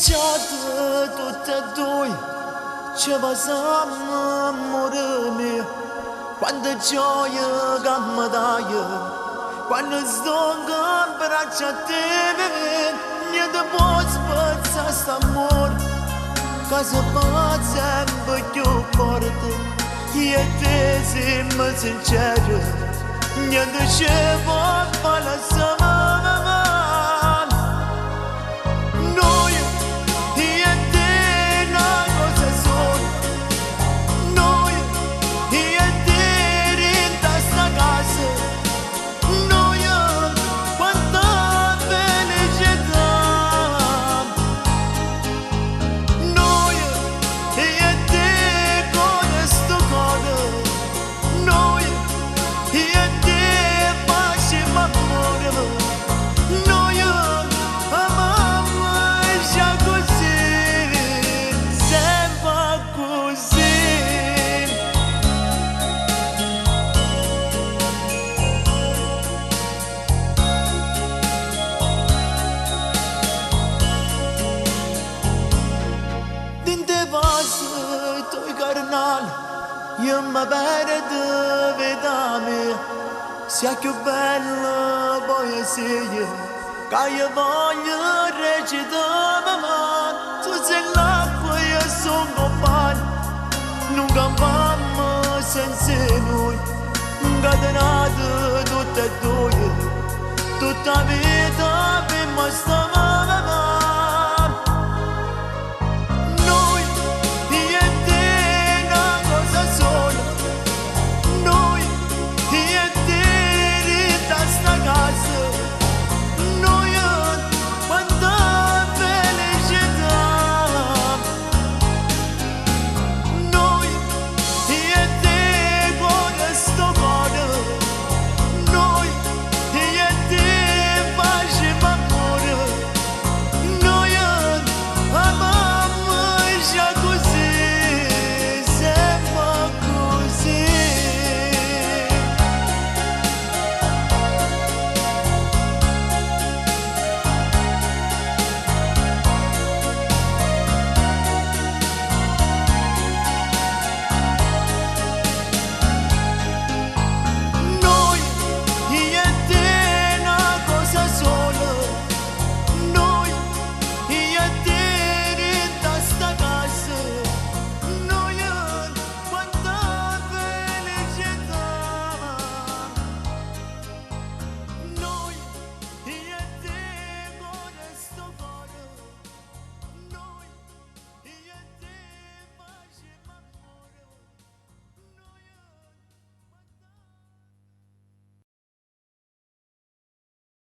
Niciodată tutte e due ci passiamo amore quando gioia che mi dai, quando sto in braccia a te, niente può spazzare st'amore, che si fa sempre più forte, e te siamo sinceri, niente ci può fare la io mi perdo vedame, sia più bella poesia, che io voglio recitare, ma tu sei l'acqua e io sono compagno, non campamo senza noi, catenate tutte e due, tutta vita per me stava.